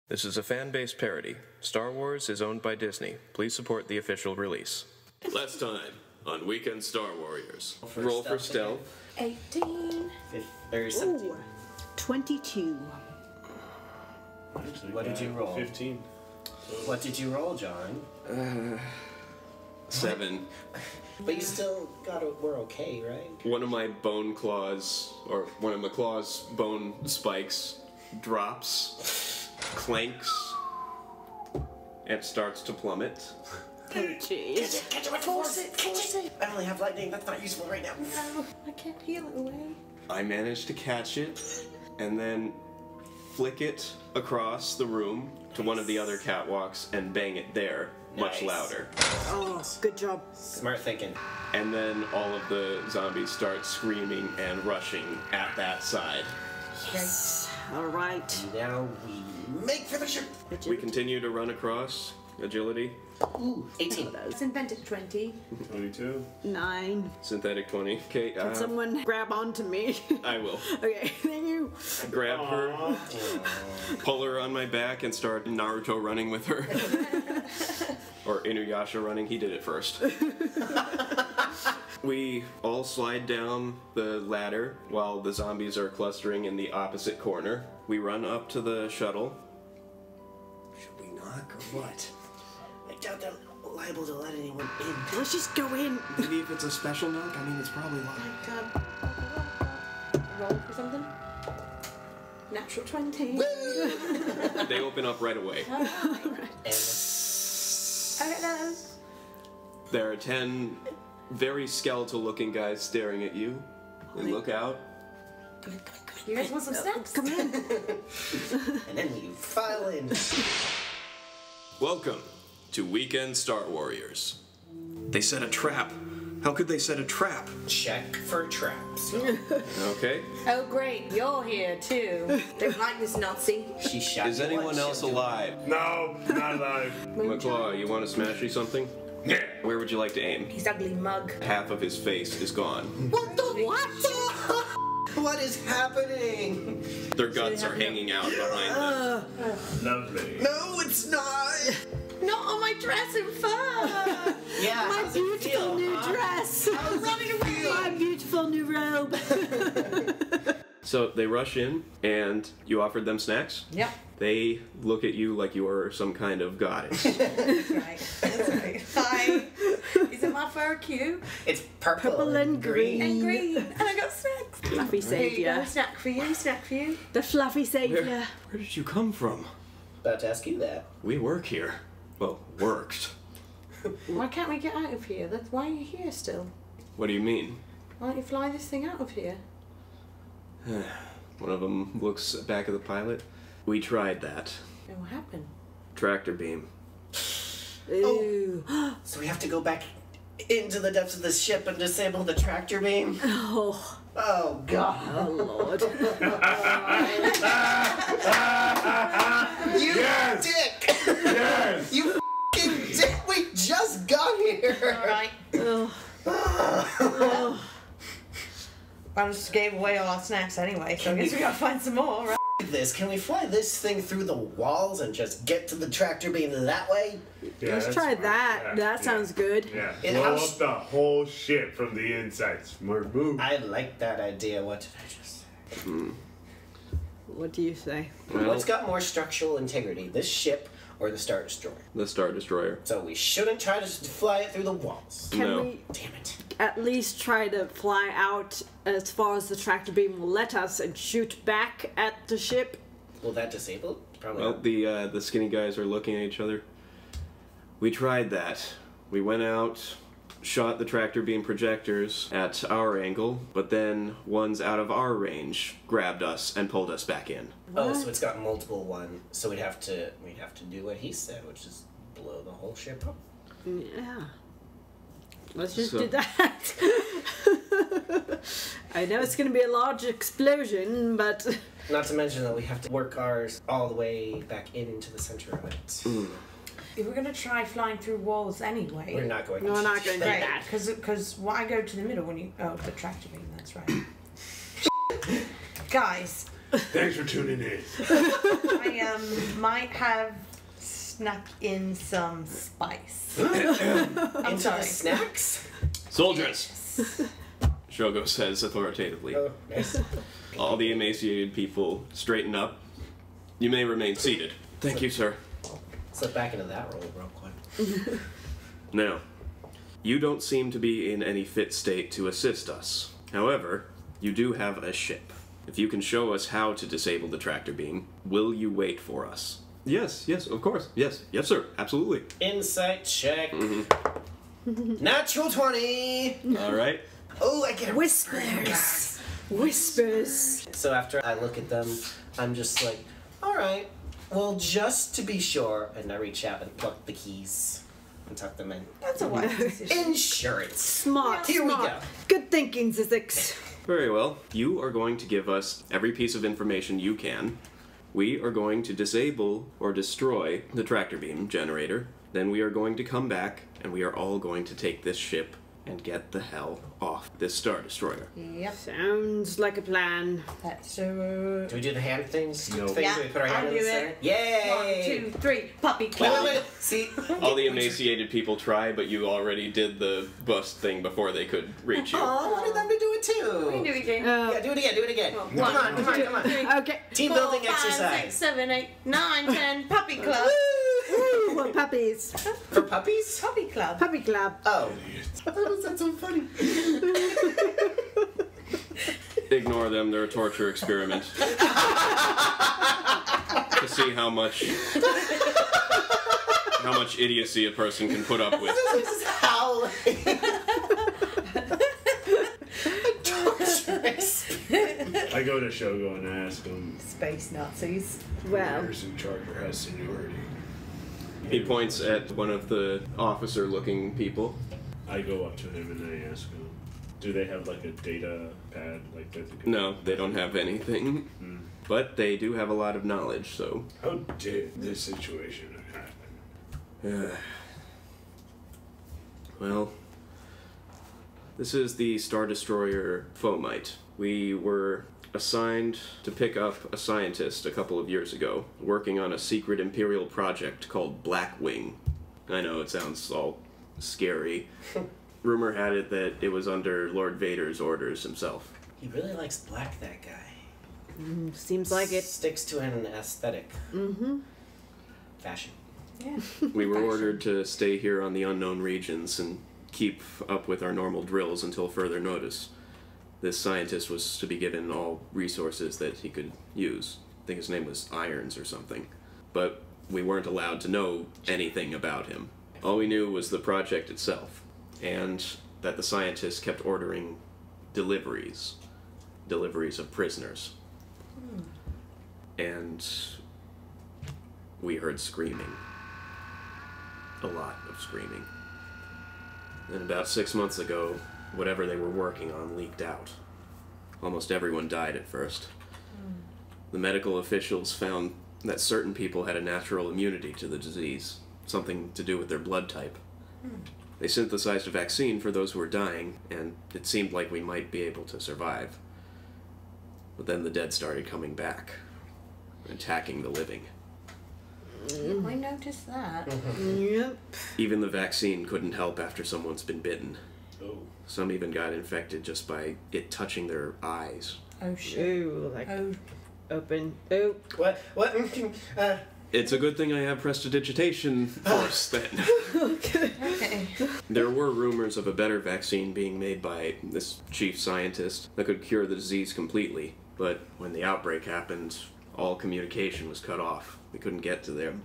This is a fan-based parody. Star Wars is owned by Disney. Please support the official release. Last time on Weekend Star Warriors. Roll for stealth. 18. Or 17. Ooh, 22. What did you roll? 15. What did you roll, John? 7. But you still we're okay, right? One of my bone claws, or one of McClaw's bone spikes, drops, clanks, and starts to plummet. Oh, jeez. Catch it, force it! I only have lightning, that's not useful right now. No, I can't heal it away. I manage to catch it, and then flick it across the room to one of the other catwalks and bang it there, much louder. Oh, good job. Smart thinking. And then all of the zombies start screaming and rushing at that side. Yes. All right. Now we make for the ship. We continue to run across. Agility. Ooh, 18. It's invented 20. 22. 9. Synthetic 20. Okay, Can someone grab onto me? I will. Okay, thank you. Grab her, pull her on my back, and start Naruto running with her. Or Inuyasha running. He did it first. We all slide down the ladder while the zombies are clustering in the opposite corner. We run up to the shuttle. Should we knock or what? I doubt they're liable to let anyone in. Let's just go in. Maybe if it's a special knock, I mean, it's probably locked. Roll for something. Natural 20. They open up right away. Hello. There are 10 very skeletal-looking guys staring at you. They look out. You guys want some snacks? Come in. And then we file in. Welcome to Weekend Star Warriors. They set a trap. How could they set a trap? Check for traps. Okay. Oh, great. You're here, too. Don't like this Nazi. She shot Is you anyone once, else she'll do alive? No, not alive. McClaw, you want to smash you something? Yeah. Where would you like to aim? His ugly mug. Half of his face is gone. What the what? What is happening? Their guts are hanging out behind them. Lovely. No, it's not. Not on my dress and fur. Yeah, My how's it beautiful feel, new huh? dress. How's it feel? My beautiful new robe. So they rush in, and you offered them snacks? Yep. They look at you like you are some kind of goddess. That's right. That's right. Hi. Isn't my fur cute? It's purple And green. green. And I got snacks. Fluffy Here you go. saviour. Snack for you. Snack for you. The fluffy saviour. Where did you come from? About to ask you that. We work here. Well, worked. Why can't we get out of here? That's why are you here still? What do you mean? Why don't you fly this thing out of here? One of them looks back at the pilot. We tried that. And what happened? Tractor beam. Ooh. So we have to go back into the depths of the ship and disable the tractor beam? Oh. Oh, God. Oh, Lord. You Yes! dick! Yes! You f***ing dick! We just got here! Alright. Oh. I just gave away all our snacks anyway, so I guess we gotta find some more, right? This, can we fly this thing through the walls and just get to the tractor beam that way? Yeah, Let's that's try fine. that. Yeah, That sounds good. Yeah. It Blow has- up the whole ship from the inside. Smart move. I like that idea. What did I just say? What do you say? Well, What's got more structural integrity, this ship or the Star Destroyer? the Star Destroyer. So we shouldn't try to fly it through the walls. Can No. we Damn it. at least try to fly out as far as the tractor beam will let us and shoot back at the ship? Will that disable it? Probably Well, not. the skinny guys are looking at each other. We tried that. We went out, shot the tractor beam projectors at our angle, but then ones out of our range grabbed us and pulled us back in. Oh, so it's got multiple ones. So we'd have to do what he said, which is blow the whole ship up. Yeah. Let's just So- do that. I know it's going to be a large explosion, but Not to mention that we have to work ours all the way back into the center of it. If we're gonna try flying through walls anyway. We're not going to. we're not going to do Right, that. because why go to the middle when you... Oh, the tractor beam, that's right. Guys, Thanks for tuning in. I might have snuck in some spice. I'm Into sorry. the snacks? Soldiers! Shogo says authoritatively. Oh, nice. All the emaciated people straighten up. You may remain seated. Thank you, sir. Slip back into that role real quick. Now, you don't seem to be in any fit state to assist us. However, you do have a ship. If you can show us how to disable the tractor beam, will you wait for us? Yes, of course. Yes, sir, absolutely. Insight check. Natural 20! All right. Oh, I get a Whispers. Whispers. So after I look at them, I'm just like, alright, well, just to be sure, and I reach out and pluck the keys and tuck them in. That's a wise decision. Insurance. Smart. Here we smart. go. Good thinking, Zizix. Very well. You are going to give us every piece of information you can. We are going to disable or destroy the tractor beam generator. Then we are going to come back, and we are all going to take this ship and get the hell off this Star Destroyer. Yep. Sounds like a plan. That's Do we do the hand things? No. Things? Yeah, Do we put our hand I'll in the do center? it. Yay! 1, 2, 3, puppy Wait, club. wait, wait. See? All the emaciated people try, but you already did the bust thing before they could reach you. Oh, I wanted them to do it too. We can do it again. Yeah, do it again. Well, Come on, come on. Okay. Team 4, building 5, exercise. 6, 7, 8, 9, 10, puppy club. Ooh, what puppies. For puppies? Puppy club. Puppy club. Oh. That's so funny. Ignore them, they're a torture experiment. To see how much idiocy a person can put up with. This is howling. I go to Shogo and I ask him, Space Nazis. Well, who's in charge or has seniority? He points at one of the officer-looking people. I go up to him and I ask him, do they have like a data pad like that? they could- No, they don't have anything. But they do have a lot of knowledge, so... How did this situation happen? Well, this is the Star Destroyer Fomite. We were assigned to pick up a scientist a couple of years ago, working on a secret Imperial project called Blackwing. I know, it sounds all scary. Rumor had it that it was under Lord Vader's orders himself. He really likes black, that guy. seems like it. Sticks to an aesthetic. Fashion. Yeah. We were ordered to stay here on the unknown regions and keep up with our normal drills until further notice. This scientist was to be given all resources that he could use. I think his name was Irons or something. But we weren't allowed to know anything about him. All we knew was the project itself, and that the scientist kept ordering deliveries of prisoners. And we heard screaming. A lot of screaming. And about 6 months ago, whatever they were working on leaked out. Almost everyone died at first. The medical officials found that certain people had a natural immunity to the disease, something to do with their blood type. They synthesized a vaccine for those who were dying, and it seemed like we might be able to survive. But then the dead started coming back, attacking the living. We noticed that. Yep. Even the vaccine couldn't help after someone's been bitten. Oh. Some even got infected just by it touching their eyes. Oh shit. Ooh, like Oh. open. Oh. What? It's a good thing I have prestidigitation force then. Okay. There were rumors of a better vaccine being made by this chief scientist that could cure the disease completely, but when the outbreak happened, all communication was cut off. We couldn't get to them.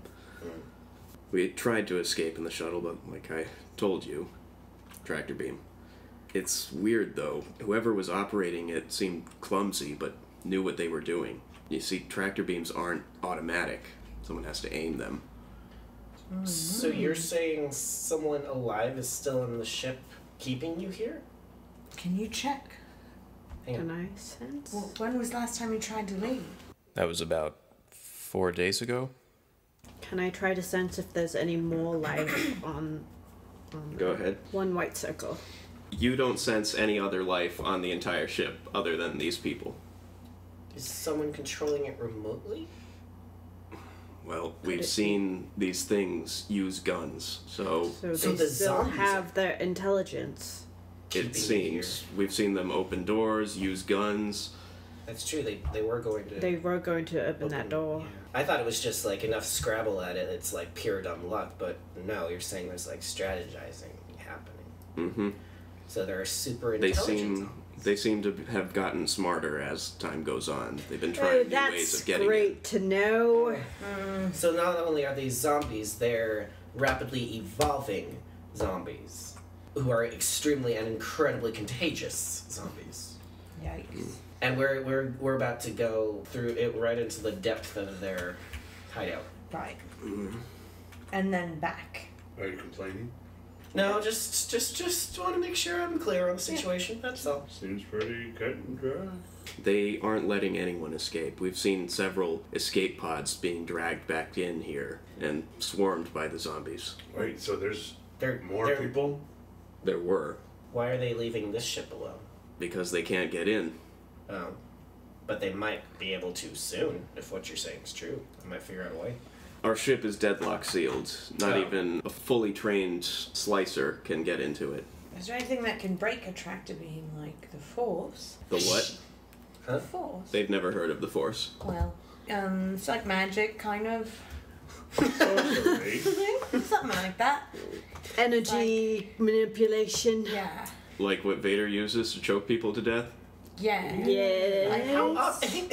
We tried to escape in the shuttle, but like I told you, tractor beam. It's weird though. Whoever was operating it seemed clumsy, but knew what they were doing. You see, tractor beams aren't automatic. Someone has to aim them. So you're saying someone alive is still in the ship keeping you here? Can you check? Hang on. Can I sense? Well, when was the last time you tried to leave? That was about 4 days ago. Can I try to sense if there's any more life on Go ahead. one white circle? You don't sense any other life on the entire ship other than these people. Is someone controlling it remotely? Well, we've seen these things use guns, so So So they the still zombies have their intelligence. it keeping seems. We've seen them open doors, use guns. That's true. They were going to. They were going to open that door. Yeah. I thought it was just like enough Scrabble at it. It's like pure dumb luck, but no, you're saying there's like strategizing happening. Mm-hmm. So they're super They intelligent. they seem to have gotten smarter as time goes on. They've been Oh, trying new ways that's of getting great to know. So not only are these zombies, they're rapidly evolving zombies who are extremely and incredibly contagious zombies. Yikes. And we're about to go through it right into the depth of their hideout. Right. And then back. Are you complaining? No, just want to make sure I'm clear on the situation. That's all. Seems pretty cut and dry. They aren't letting anyone escape. We've seen several escape pods being dragged back in here and swarmed by the zombies. Wait, so there's They're more they're- people? There were, Why are they leaving this ship alone? because they can't get in. Oh, but they might be able to soon if what you're saying is true. I might figure out a way. Our ship is deadlock sealed. Not Oh. even a fully trained slicer can get into it. Is there anything that can break a tractor beam like the Force? The what? Huh? The Force. They've never heard of the Force. Well, it's like magic, kind of. Sorry. Something like that. Energy manipulation. Yeah. Like what Vader uses to choke people to death? Yeah. Yeah. Like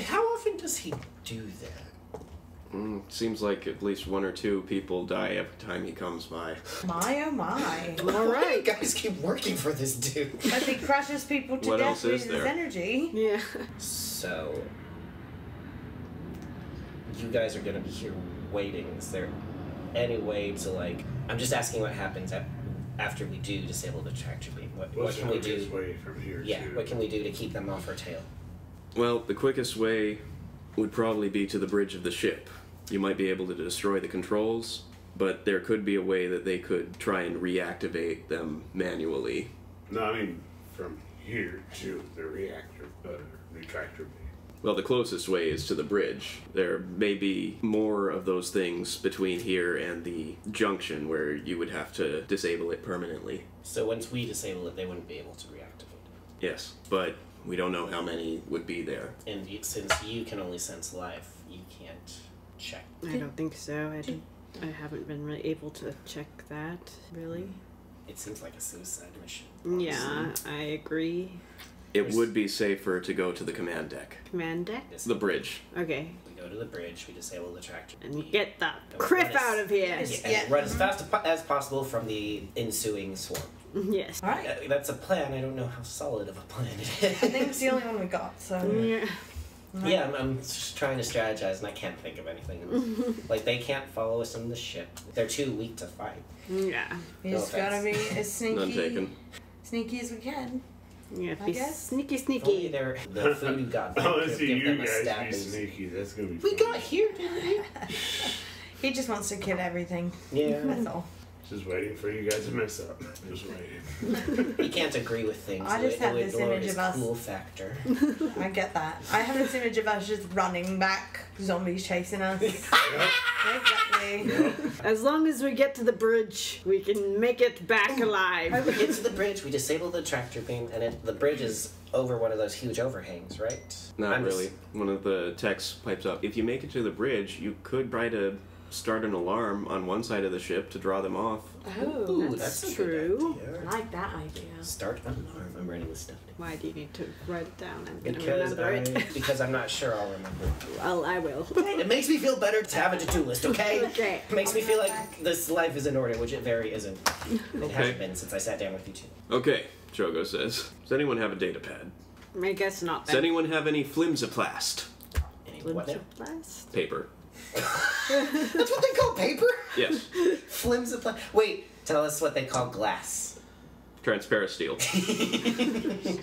How often does he do that? Seems like at least one or two people die every time he comes by. my oh my. All Why do you right. guys keep working for this dude? If he crushes people to What death else is with his there? energy. Yeah. So, you guys are gonna be here waiting. Is there any way to like? I'm just asking what happens after we do disable the tractor beam. What What's can the we quickest do? way from here Yeah, to... what can we do to keep them off our tail? Well, the quickest way would probably be to the bridge of the ship. You might be able to destroy the controls, but there could be a way that they could try and reactivate them manually. No, I mean from here to the retractor beam. Well, the closest way is to the bridge. There may be more of those things between here and the junction where you would have to disable it permanently. So once we disable it, they wouldn't be able to reactivate. Yes, but we don't know how many would be there. And since you can only sense life, you can't check. I don't think so. I haven't been really able to check that, really. It seems like a suicide mission. Yeah, I agree. It would be safer to go to the command deck. Command deck? The bridge. Okay. We go to the bridge, we disable the tractor. And get the we criff run as- out of here. Yeah, and run as fast as possible from the ensuing swarm. Yes. Alright. That's a plan. I don't know how solid of a plan it is. I think it's the only one we got, so. Yeah. Yeah, I'm just trying to strategize and I can't think of anything. Like, they can't follow us in the ship. They're too weak to fight. Yeah. We No just gotta be as None taken. sneaky as we can. Yeah, I be guess. sneaky, If only sneaky. they're the food god. I want could to see give you them a guys stab be in- sneaky. That's gonna be We fun. got here, didn't we? He just wants to kill everything. Yeah. That's all. Just waiting for you guys to mess up. Just waiting. He can't agree with things. I just It have would this lower image his of us. cool factor. I get that. I have this image of us just running back, zombies chasing us. Exactly. As long as we get to the bridge, we can make it back alive. We get to the bridge, we disable the tractor beam, and the bridge is over one of those huge overhangs, right? Not I'm just- really. One of the techs pipes up. If you make it to the bridge, you could try to start an alarm on one side of the ship to draw them off. Oh, Ooh, that's, a good true. idea. I like that idea. Start an alarm. I'm writing this stuff down. Why do you need to write it down? I'm gonna Because remember it. because I'm not sure I'll remember. Well, I will. It makes me feel better to have a to-do list, okay? Okay. It makes me feel like this life is in order, which it very isn't. It Okay. hasn't been since I sat down with you two. Okay, Drogo says. Does anyone have a data pad? I guess not Does then. anyone have any flimsoplast Any what now? Flimsoplast? paper? That's what they call paper? Yes. Flimsopla- Wait, tell us what they call glass. Transparent steel. That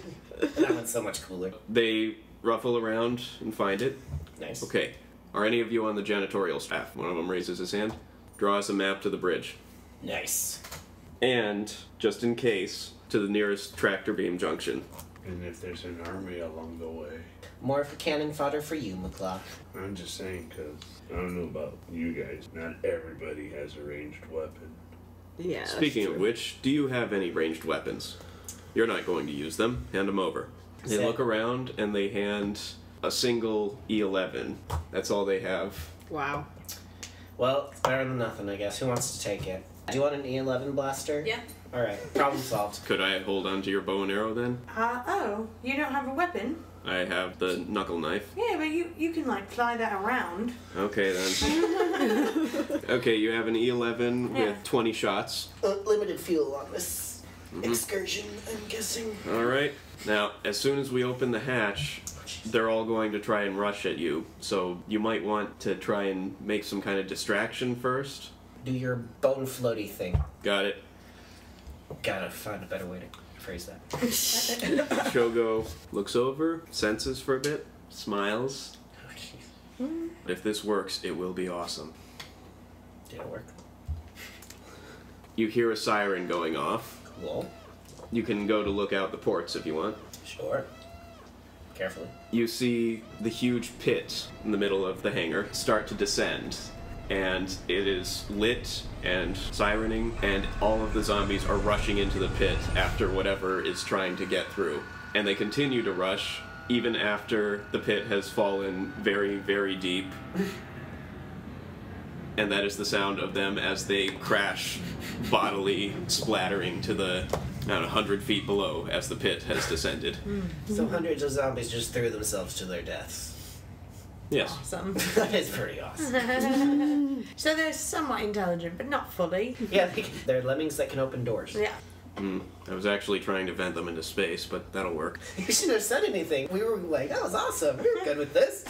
one's so much cooler. They ruffle around and find it. Nice. Okay. Are any of you on the janitorial staff? One of them raises his hand. Draw us a map to the bridge. Nice. And, just in case, to the nearest tractor beam junction. And if there's an army along the way. More for cannon fodder for you, McClock. I'm just saying, because I don't know about you guys. Not everybody has a ranged weapon. Yeah. that's Speaking of true. which, do you have any ranged weapons? You're not going to use them. Hand them over. They Set. look around and they hand a single E11. That's all they have. Wow. Well, it's better than nothing, I guess. Who wants to take it? Do you want an E11 blaster? Yeah. Alright, problem solved. Could I hold on to your bow and arrow then? Oh, you don't have a weapon? I have the knuckle knife. Yeah, but you can, like, fly that around. Okay then. Okay, you have an E11 Yeah. with 20 shots. Limited fuel on this excursion, I'm guessing. Alright. Now, as soon as we open the hatch, they're all going to try and rush at you. So you might want to try and make some kind of distraction first. Do your bone floaty thing. Got it. Gotta find a better way to phrase that. Shogo looks over, senses for a bit, smiles. Oh, jeez. If this works, it will be awesome. Did it work? You hear a siren going off. Cool. You can go to look out the ports if you want. Sure. Carefully. You see the huge pit in the middle of the hangar start to descend, and it is lit and sirening, and all of the zombies are rushing into the pit after whatever is trying to get through. And they continue to rush even after the pit has fallen very, very deep. And that is the sound of them as they crash, bodily splattering to the, 100 feet below as the pit has descended. So hundreds of zombies just threw themselves to their deaths. Yes. Awesome. That is pretty awesome. So they're somewhat intelligent, but not fully. Yeah, they're lemmings that can open doors. Yeah. I was actually trying to vent them into space, but that'll work. You shouldn't have said anything. We were like, that was awesome. We were good with this.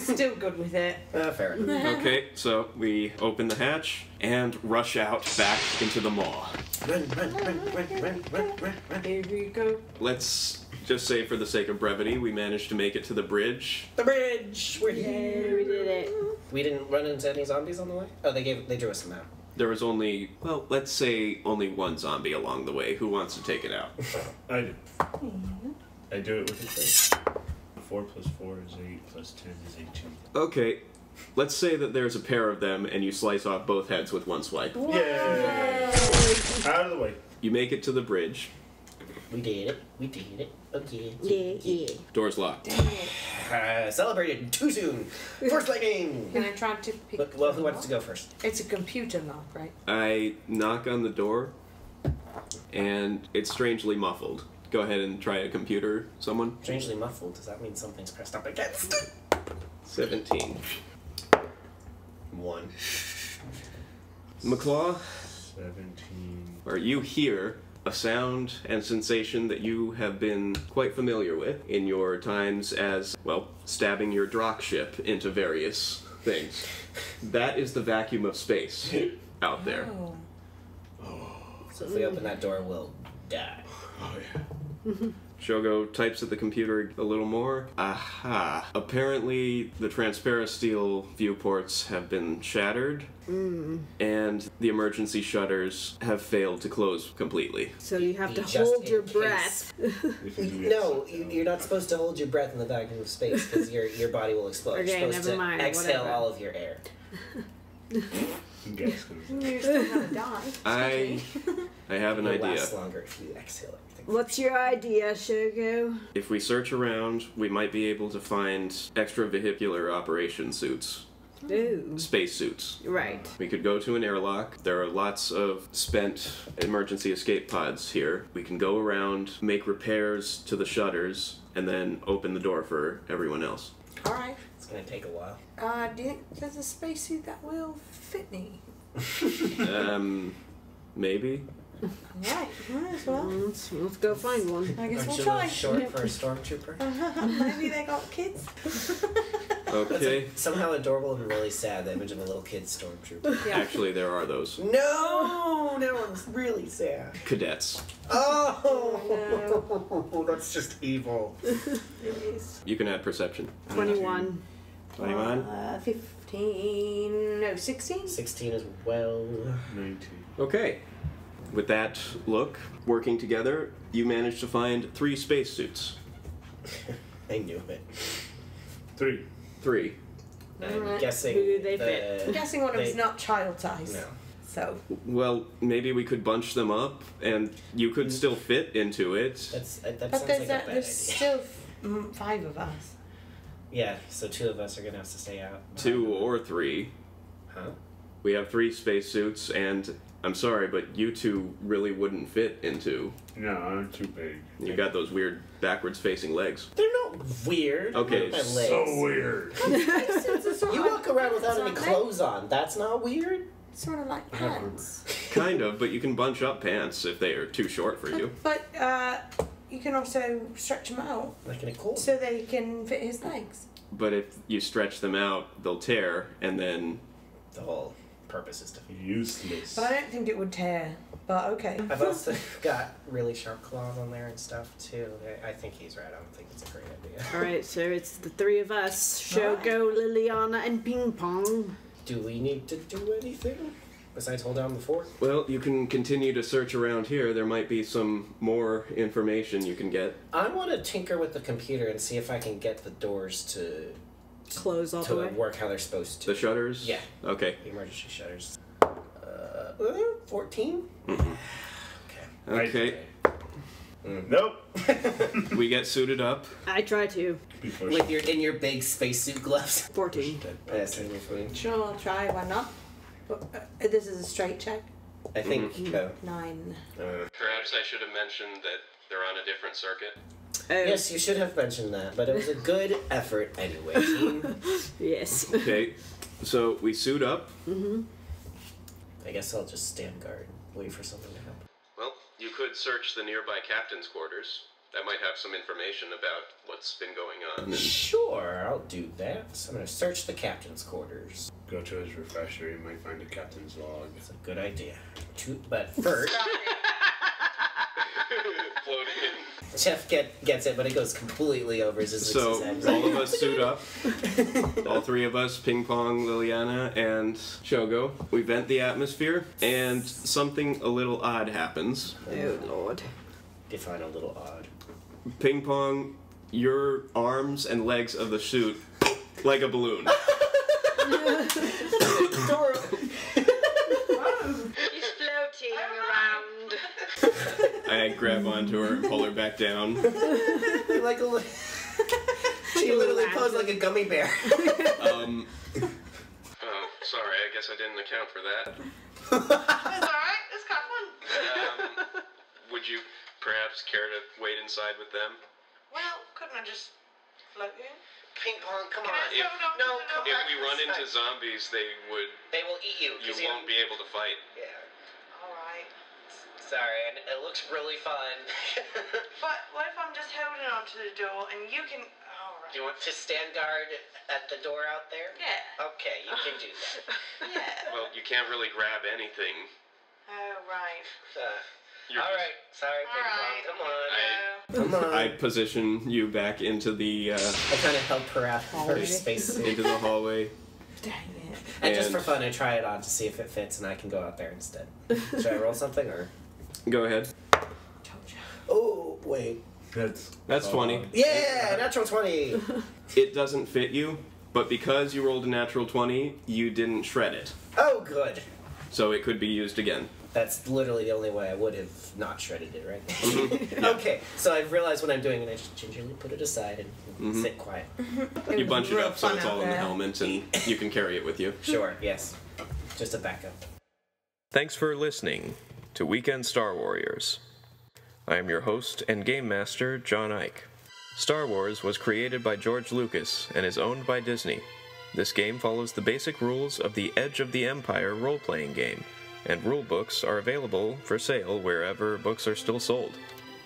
Still good with it. Fair enough. Okay, so we open the hatch and rush out back into the maw. Run, run, run, run, run, run, run, run. Here we go. Let's just say for the sake of brevity, we managed to make it to the bridge. The bridge! We're here. Yeah, we did it. We didn't run into any zombies on the way? Oh, they drew us some out. There was only, well, let's say only one zombie along the way. Who wants to take it out? I do. I do it with a thing. 4 plus 4 is 8, plus 10 is 18. Okay, let's say that there's a pair of them and you slice off both heads with one swipe. Yay! Out of the way. You make it to the bridge. We did it. We did it. Okay. Yeah. Door's locked. Celebrated too soon. First lightning! Can I try to pick Look, well, who wants to go first? It's a computer lock, right? I knock on the door and it's strangely muffled. Go ahead and try a computer, someone. Strangely muffled. Does that mean something's pressed up against it? 17. 1. McClaw, 17. or you hear a sound and sensation that you have been quite familiar with in your times as, well, stabbing your Drock ship into various things. That is the vacuum of space out there. Oh. So if we open that door, we'll die. Oh, yeah. Shogo types at the computer a little more. Aha. Apparently, the transparasteel viewports have been shattered, and the emergency shutters have failed to close completely. So you have to Just hold in your case. breath. We can do No, that. you're not supposed to hold your breath in the vacuum of space because your body will explode. Okay, You're supposed never to mind, exhale whatever. all of your air. Gas goes out. You're still gonna die. I have an It'll idea. last longer if you exhale everything. What's your idea, Shogo? If we search around, we might be able to find extravehicular operation suits, Ooh. space suits. Right. We could go to an airlock. There are lots of spent emergency escape pods here. We can go around, make repairs to the shutters, and then open the door for everyone else. Alright. It's gonna take a while. Do you think there's a spacesuit that will fit me? Maybe. Alright, might as well. Let's go find one. I guess Aren't we'll you a try. little short for a stormtrooper? Maybe they got kids. That's Okay. like somehow adorable and really sad, the image of a little kid stormtrooper. Yeah. Actually, there are those. No! Now I'm really sad. Cadets. Oh! That's just evil. It is. You can add perception. 21. 21? 15. No, 16? 16 as well. 19. Okay. With that look, working together, you managed to find 3 spacesuits. I knew it. 3. 3. I'm Alright, guessing. who do they fit? I'm guessing one of them is They- not child size. No. So, Well, maybe we could bunch them up, and you could still fit into it. That but sounds like a bad idea. there's still 5 of us. Yeah, so 2 of us are gonna have to stay out. 2 or 3. Huh? We have 3 spacesuits, and I'm sorry, but you 2 really wouldn't fit into. No, I'm too big. You got those weird backwards-facing legs. They're not weird. Okay, Look at my legs. So weird. You walk around without any Aren't they? clothes on. That's not weird. Sort of like pants. Kind of, but you can bunch up pants if they are too short for you. But you can also stretch them out Like in a cool. so they can fit his legs. But if you stretch them out, they'll tear, and then... The whole purpose is to. Useless. But I don't think it would tear. But okay. I've also got really sharp claws on there and stuff too. I think he's right. I don't think it's a great idea. Alright, so it's the 3 of us. Shogo, Liliana, and Ping Pong. Do we need to do anything besides hold down the fort? Well, you can continue to search around here. There might be some more information you can get. I want to tinker with the computer and see if I can get the doors to Close all the way. work how they're supposed to. The shutters? Yeah. Okay. The emergency shutters. 14? Okay. Nope. We get suited up. I try to. Before With your big spacesuit gloves. 14. Sure, I'll try. Why not? But, this is a straight check. I think. 9. Perhaps I should have mentioned that they're on a different circuit. Oh, Yes, you should have mentioned that, but it was a good effort anyway, team. yes. Okay, so we suit up. I guess I'll just stand guard and wait for something to happen. Well, you could search the nearby captain's quarters. That might have some information about what's been going on. Sure, I'll do that. I'm gonna search the captain's quarters. Go to his refresher, you might find a captain's log. That's a good idea. But first, Floating in. Jeff gets it, but it goes completely over Zizix's So, head. all of us suit up. All 3 of us, Ping Pong, Liliana, and Shogo. We vent the atmosphere, and something a little odd happens. Oh, Lord. Define a little odd. Ping Pong, your arms and legs of the suit like a balloon. He's floating around. I grab onto her and pull her back down. Like a she literally posed like a gummy bear. Oh, sorry, I guess I didn't account for that. It's alright. It's kind of fun. Would you perhaps care to wait inside with them? Well, couldn't I just float in? Ping pong, come on. If- No, come If back we this run into side. zombies, they They will eat you. 'Cause won't be able to fight. Yeah. Alright. Sorry, and it looks really fun. But what if I'm just holding onto the door and you can... Alright. Do you want to stand guard at the door out there? Yeah. Okay, you can do that. Yeah. Well, you can't really grab anything. Oh, right. You're All right, sorry, Ping Alright. Pong. Come on. Come on. I position you back into the I kind of help her out of her Hallway. spacesuit. into the hallway. Dang it. And just And- for fun, I try it on to see if it fits, and I can go out there instead. Should I roll something or? Go ahead. Told ya. Oh wait. That's 20. Yeah, natural 20. It doesn't fit you, but because you rolled a natural 20, you didn't shred it. Oh, good. So it could be used again. That's literally the only way I would have not shredded it, right? Okay, so I've realized what I'm doing, and I just gingerly put it aside and sit quiet. You bunch it real up so fun it's out all in the there. helmet and you can carry it with you. Sure, yes. Just a backup. Thanks for listening to Weekend Star Warriors. I am your host and game master, John Ike. Star Wars was created by George Lucas and is owned by Disney. This game follows the basic rules of the Edge of the Empire role-playing game, and rulebooks are available for sale wherever books are still sold.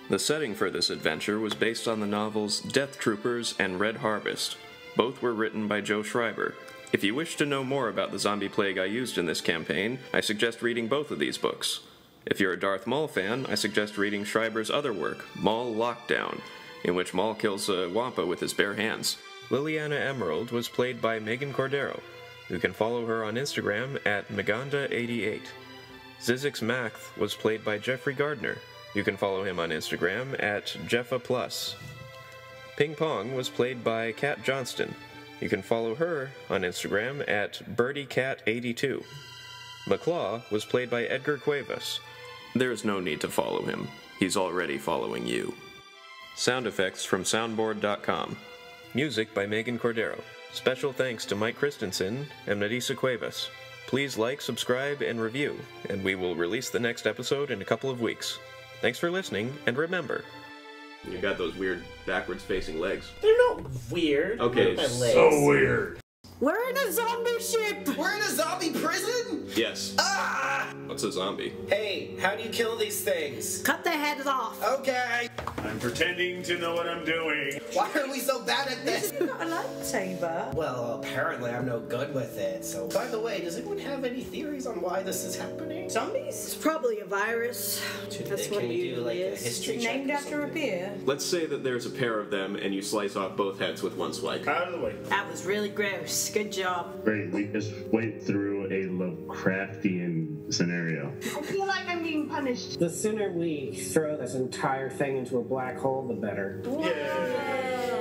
The setting for this adventure was based on the novels Death Troopers and Red Harvest. Both were written by Joe Schreiber. If you wish to know more about the zombie plague I used in this campaign, I suggest reading both of these books. If you're a Darth Maul fan, I suggest reading Schreiber's other work, Maul Lockdown, in which Maul kills a Wampa with his bare hands. Liliana Emerald was played by Megan Cordero. You can follow her on Instagram at Maganda88. Zizix Math was played by Jeffrey Gardner. You can follow him on Instagram at Jeffa+. Ping Pong was played by Kat Johnston. You can follow her on Instagram at birdiecat82. McClaw was played by Edgar Cuevas. There's no need to follow him. He's already following you. Sound effects from soundboard.com. Music by Megan Cordero. Special thanks to Mike Christensen and Nadisa Cuevas. Please like, subscribe, and review, and we will release the next episode in a couple of weeks. Thanks for listening, and remember... You got those weird backwards-facing legs. They're not weird. Okay, They're my legs. So weird. We're in a zombie ship! We're in a zombie prison? Yes. Ah! What's a zombie? Hey, how do you kill these things? Cut their heads off! Okay. I'm pretending to know what I'm doing. Why are we so bad at this? You've got a lightsaber. Well, apparently I'm no good with it, so... By the way, does anyone have any theories on why this is happening? Zombies? It's probably a virus. That's what Can it we do, usually like, a is. history check Named or after a something? beer. Let's say that there's a pair of them, and you slice off both heads with one swipe. Out of the way. That was really gross. Good job. Great, we just went through a Lovecraftian scenario. I feel like I'm being punished. The sooner we throw this entire thing into a black hole, the better. Yeah.